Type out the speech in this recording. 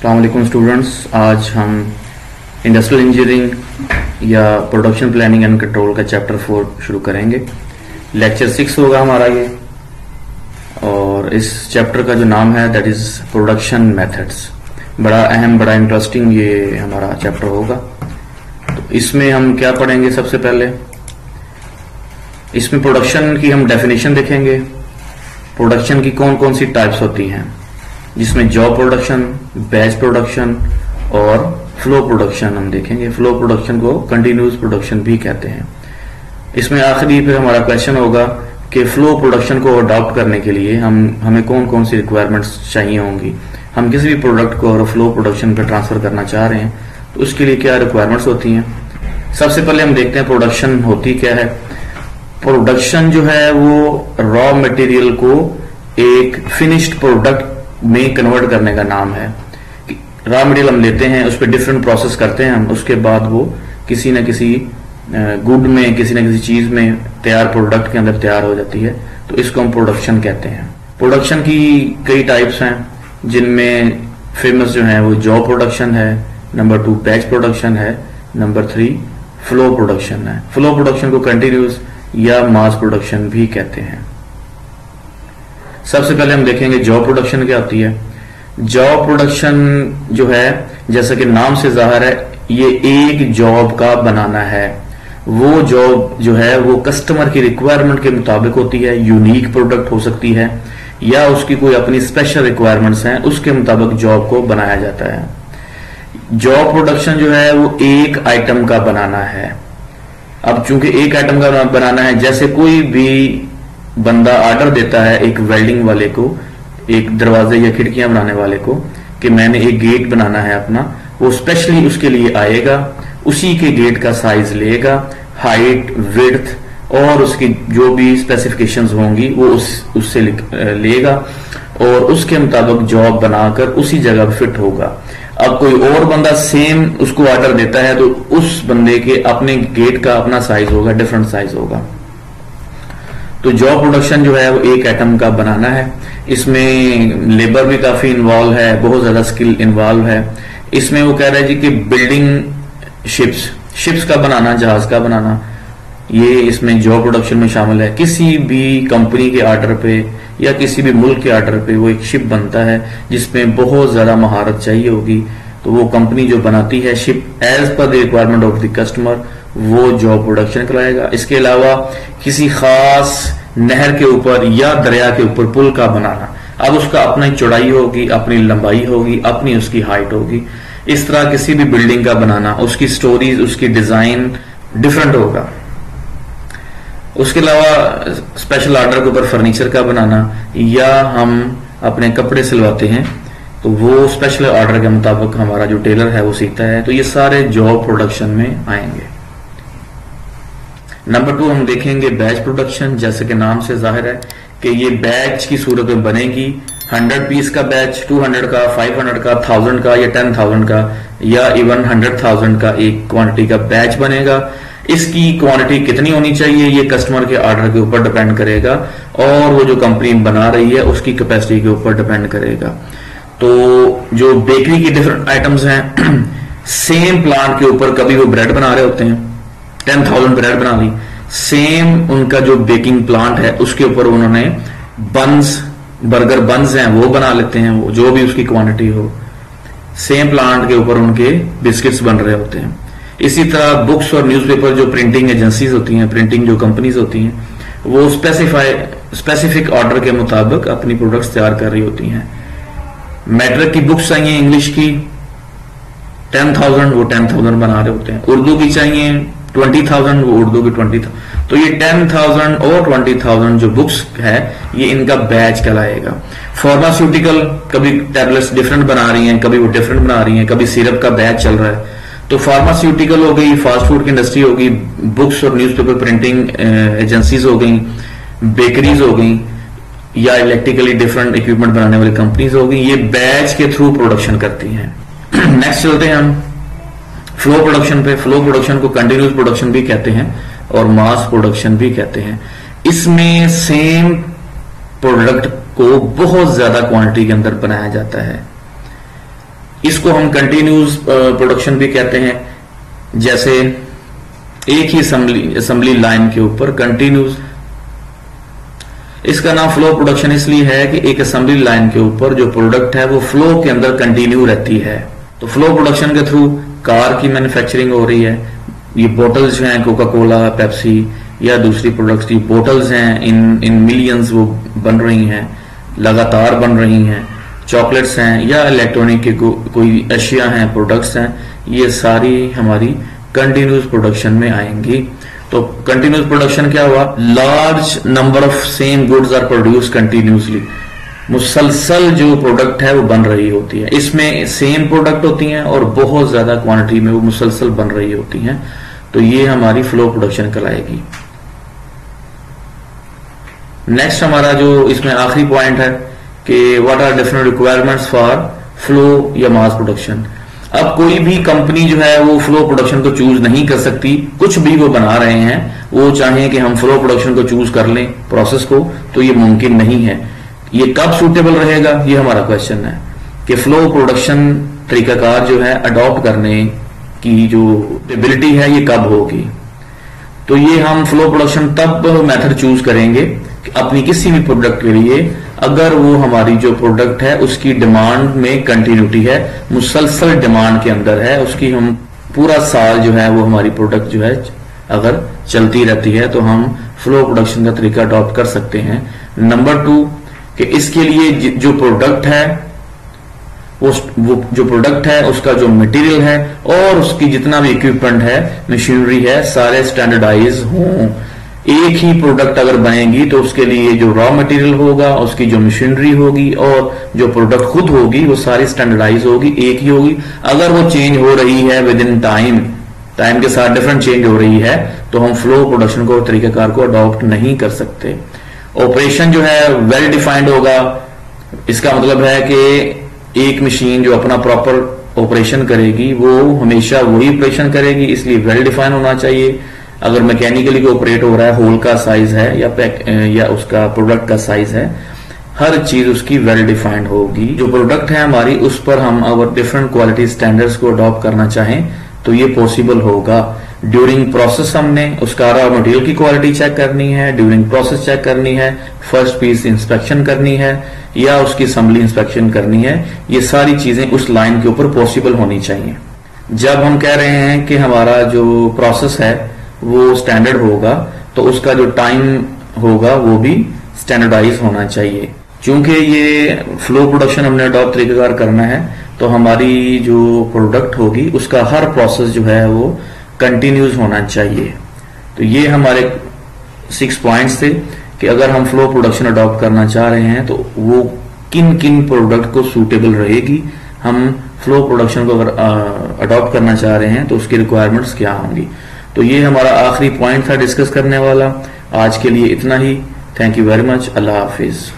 अस्सलाम वालेकुम स्टूडेंट्स, आज हम इंडस्ट्रियल इंजीनियरिंग या प्रोडक्शन प्लानिंग एंड कंट्रोल का चैप्टर 4 शुरू करेंगे। लेक्चर 6 होगा हमारा ये, और इस चैप्टर का जो नाम है दैट इज प्रोडक्शन मेथड्स। बड़ा अहम, बड़ा इंटरेस्टिंग ये हमारा चैप्टर होगा। तो इसमें हम क्या पढ़ेंगे? सबसे पहले इसमें प्रोडक्शन की हम डेफिनेशन देखेंगे। प्रोडक्शन की कौन कौन सी टाइप्स होती हैं, जिसमें जॉब प्रोडक्शन, बैच प्रोडक्शन और फ्लो प्रोडक्शन हम देखेंगे। फ्लो प्रोडक्शन को कंटिन्यूस प्रोडक्शन भी कहते हैं। इसमें आखिरी फिर हमारा क्वेश्चन होगा कि फ्लो प्रोडक्शन को अडॉप्ट करने के लिए हमें कौन कौन सी रिक्वायरमेंट्स चाहिए होंगी। हम किसी भी प्रोडक्ट को और फ्लो प्रोडक्शन पर ट्रांसफर करना चाह रहे हैं तो उसके लिए क्या रिक्वायरमेंट्स होती हैं। सबसे पहले हम देखते हैं प्रोडक्शन होती क्या है। प्रोडक्शन जो है वो रॉ मटेरियल को एक फिनिश्ड प्रोडक्ट में कन्वर्ट करने का नाम है। रॉ मटेरियल हम लेते हैं, उस पर डिफरेंट प्रोसेस करते हैं हम, उसके बाद वो किसी न किसी गुड में, किसी न किसी चीज में तैयार प्रोडक्ट के अंदर तैयार हो जाती है। तो इसको हम प्रोडक्शन कहते हैं। प्रोडक्शन की कई टाइप्स हैं, जिनमें फेमस जो है वो जॉब प्रोडक्शन है, नंबर 2 बैच प्रोडक्शन है, नंबर 3 फ्लो प्रोडक्शन है। फ्लो प्रोडक्शन को कंटिन्यूस या मास प्रोडक्शन भी कहते हैं। सबसे पहले हम देखेंगे जॉब प्रोडक्शन क्या होती है। जॉब प्रोडक्शन जो है, जैसा कि नाम से जाहिर है, ये एक जॉब का बनाना है। वो जॉब जो है वो कस्टमर की रिक्वायरमेंट के मुताबिक होती है। यूनिक प्रोडक्ट हो सकती है या उसकी कोई अपनी स्पेशल रिक्वायरमेंट्स हैं, उसके मुताबिक जॉब को बनाया जाता है। जॉब प्रोडक्शन जो है वो एक आइटम का बनाना है। अब चूंकि एक आइटम का बनाना है, जैसे कोई भी बंदा ऑर्डर देता है एक वेल्डिंग वाले को, एक दरवाजे या खिड़कियां बनाने वाले को, कि मैंने एक गेट बनाना है अपना, वो स्पेशली उसके लिए आएगा, उसी के गेट का साइज लेगा, हाइट, विड्थ और उसकी जो भी स्पेसिफिकेशंस होंगी वो उससे लेगा और उसके मुताबिक जॉब बनाकर उसी जगह फिट होगा। अब कोई और बंदा सेम उसको ऑर्डर देता है तो उस बंदे के अपने गेट का अपना साइज होगा, डिफरेंट साइज होगा। तो जॉब प्रोडक्शन जो है वो एक आइटम का बनाना है। इसमें लेबर भी काफी इन्वॉल्व है, बहुत ज्यादा स्किल इन्वॉल्व है। इसमें वो कह रहे हैं जी कि बिल्डिंग शिप्स का बनाना, जहाज का बनाना, ये इसमें जॉब प्रोडक्शन में शामिल है। किसी भी कंपनी के ऑर्डर पे या किसी भी मुल्क के ऑर्डर पे वो एक शिप बनता है जिसमें बहुत ज्यादा महारत चाहिए होगी। तो वो कंपनी जो बनाती है ship as per the requirement of the customer, वो जॉब प्रोडक्शन कहलाएगा। इसके अलावा किसी खास नहर के ऊपर या दरिया के ऊपर पुल का बनाना, अब उसका अपनी चौड़ाई होगी, अपनी लंबाई होगी, अपनी उसकी हाइट होगी। इस तरह किसी भी बिल्डिंग का बनाना, उसकी स्टोरीज, उसकी डिजाइन डिफरेंट होगा। उसके अलावा स्पेशल ऑर्डर के ऊपर फर्नीचर का बनाना, या हम अपने कपड़े सिलवाते हैं तो वो स्पेशल ऑर्डर के मुताबिक हमारा जो टेलर है वो सीखता है। तो ये सारे जॉब प्रोडक्शन में आएंगे। नंबर 2 हम देखेंगे बैच प्रोडक्शन। जैसे कि नाम से जाहिर है कि ये बैच की सूरत में बनेगी। 100 पीस का बैच, 200 का, 500 का, 1000 का या 10,000 का या इवन 100,000 का एक क्वांटिटी का बैच बनेगा। इसकी क्वांटिटी कितनी होनी चाहिए ये कस्टमर के ऑर्डर के ऊपर डिपेंड करेगा और वो जो कंपनी बना रही है उसकी कैपेसिटी के ऊपर डिपेंड करेगा। तो जो बेकरी की डिफरेंट आइटम्स हैं, सेम प्लांट के ऊपर कभी वो ब्रेड बना रहे होते हैं, 10,000 ब्रेड बना ली, सेम उनका जो बेकिंग प्लांट है उसके ऊपर उन्होंने बन्स, बर्गर बन्स हैं वो बना लेते हैं, वो जो भी उसकी क्वांटिटी हो, सेम प्लांट के ऊपर उनके बिस्किट्स बन रहे होते हैं। इसी तरह बुक्स और न्यूज़पेपर, जो प्रिंटिंग एजेंसीज होती हैं, प्रिंटिंग जो कंपनीज होती हैं, वो स्पेसिफिक ऑर्डर के मुताबिक अपनी प्रोडक्ट्स तैयार कर रही होती हैं। मैट्रिक की बुक्स चाहिए इंग्लिश की 10,000, वो 10,000 बना रहे होते हैं। उर्दू की चाहिए 20,000, वो उर्दू की 20,000। तो ये 10,000 और 20,000 जो बुक्स है ये इनका बैच कहलाएगा। फार्मास्यूटिकल, कभी टैबलेट्स डिफरेंट बना रही हैं, कभी वो डिफरेंट बना रही हैं, कभी सिरप का बैच चल रहा है। तो फार्मास्यूटिकल हो गई, फास्ट फूड की इंडस्ट्री होगी, बुक्स और न्यूज़पेपर प्रिंटिंग एजेंसीज हो गई, बेकरीज हो गई, या इलेक्ट्रिकली डिफरेंट इक्विपमेंट बनाने वाली कंपनीज हो गई। ये बैच के थ्रू प्रोडक्शन करती हैं। नेक्स्ट चलते हैं हम फ्लो प्रोडक्शन पे। फ्लो प्रोडक्शन को कंटिन्यूस प्रोडक्शन भी कहते हैं और मास प्रोडक्शन भी कहते हैं। इसमें सेम प्रोडक्ट को बहुत ज्यादा क्वांटिटी के अंदर बनाया जाता है। इसको हम कंटिन्यूस प्रोडक्शन भी कहते हैं। जैसे एक ही असेंबली लाइन के ऊपर कंटिन्यूस, इसका नाम फ्लो प्रोडक्शन इसलिए है कि एक असेंबली लाइन के ऊपर जो प्रोडक्ट है वो फ्लो के अंदर कंटिन्यू रहती है। तो फ्लो प्रोडक्शन के थ्रू कार की मैन्युफैक्चरिंग हो रही है। ये बोटल्स हैं, कोका कोला, पेप्सी या दूसरी प्रोडक्ट्स की बोटल्स हैं, इन मिलियंस वो बन रही हैं, लगातार बन रही हैं। चॉकलेट्स हैं या इलेक्ट्रॉनिक के कोई अशिया हैं, प्रोडक्ट्स हैं, ये सारी हमारी कंटिन्यूस प्रोडक्शन में आएंगी। तो कंटिन्यूस प्रोडक्शन क्या हुआ? Large number of same goods are produce continuously. मुसलसल जो प्रोडक्ट है वो बन रही होती है। इसमें सेम प्रोडक्ट होती हैं और बहुत ज्यादा क्वांटिटी में वो मुसलसल बन रही होती हैं। तो ये हमारी फ्लो प्रोडक्शन कहलाएगी। नेक्स्ट हमारा जो इसमें आखिरी पॉइंट है कि what are different requirements for flow या मास प्रोडक्शन। अब कोई भी कंपनी जो है वो फ्लो प्रोडक्शन को चूज नहीं कर सकती। कुछ भी वो बना रहे हैं, वो चाहें कि हम फ्लो प्रोडक्शन को चूज कर लें प्रोसेस को, तो ये मुमकिन नहीं है। ये कब सूटेबल रहेगा, ये हमारा क्वेश्चन है कि फ्लो प्रोडक्शन तरीकाकार जो है अडॉप्ट करने की जो एबिलिटी है ये कब होगी। तो ये हम फ्लो प्रोडक्शन तब मेथड चूज करेंगे कि अपनी किसी भी प्रोडक्ट के लिए अगर वो हमारी जो प्रोडक्ट है उसकी डिमांड में कंटिन्यूटी है, मुसलसल डिमांड के अंदर है, उसकी हम पूरा साल जो है वो हमारी प्रोडक्ट जो है अगर चलती रहती है तो हम फ्लो प्रोडक्शन का तरीका अडॉप्ट कर सकते हैं। नंबर 2 कि इसके लिए जो प्रोडक्ट है वो जो प्रोडक्ट है उसका जो मटेरियल है और उसकी जितना भी इक्विपमेंट है, मशीनरी है, सारे स्टैंडर्डाइज हों। एक ही प्रोडक्ट अगर बनेगी तो उसके लिए जो रॉ मटेरियल होगा, उसकी जो मशीनरी होगी और जो प्रोडक्ट खुद होगी वो सारी स्टैंडर्डाइज होगी, एक ही होगी। अगर वो चेंज हो रही है विद इन टाइम के साथ डिफरेंट चेंज हो रही है तो हम फ्लो प्रोडक्शन को तरीकाकार को अडॉप्ट नहीं कर सकते। ऑपरेशन जो है वेल डिफाइंड होगा। इसका मतलब है कि एक मशीन जो अपना प्रॉपर ऑपरेशन करेगी वो हमेशा वही ऑपरेशन करेगी, इसलिए वेल डिफाइन होना चाहिए। अगर मैकेनिकली ऑपरेट हो रहा है, होल का साइज है या उसका प्रोडक्ट का साइज है, हर चीज उसकी वेल डिफाइंड होगी। जो प्रोडक्ट है हमारी उस पर हम अगर डिफरेंट क्वालिटी स्टैंडर्ड्स को अडॉप्ट करना चाहें तो ये पॉसिबल होगा। ड्यूरिंग प्रोसेस हमने उसका रॉ मटेरियल की क्वालिटी चेक करनी है, ड्यूरिंग प्रोसेस चेक करनी है, फर्स्ट पीस इंस्पेक्शन करनी है या उसकी असेंबली इंस्पेक्शन करनी है। ये सारी चीजें उस लाइन के ऊपर पॉसिबल होनी चाहिए। जब हम कह रहे हैं कि हमारा जो प्रोसेस है वो स्टैंडर्ड होगा तो उसका जो टाइम होगा वो भी स्टैंडर्डाइज होना चाहिए। चूंकि ये फ्लो प्रोडक्शन हमने अडॉप्ट तरीकेकार करना है तो हमारी जो प्रोडक्ट होगी उसका हर प्रोसेस जो है वो कंटिन्यूस होना चाहिए। तो ये हमारे 6 पॉइंट्स थे कि अगर हम फ्लो प्रोडक्शन अडॉप्ट करना चाह रहे हैं तो वो किन किन प्रोडक्ट को सूटेबल रहेगी। हम फ्लो प्रोडक्शन को अगर अडॉप्ट करना चाह रहे हैं तो उसकी रिक्वायरमेंट्स क्या होंगी। तो ये हमारा आखिरी पॉइंट था डिस्कस करने वाला। आज के लिए इतना ही। Thank you very much. अल्लाह हाफिज।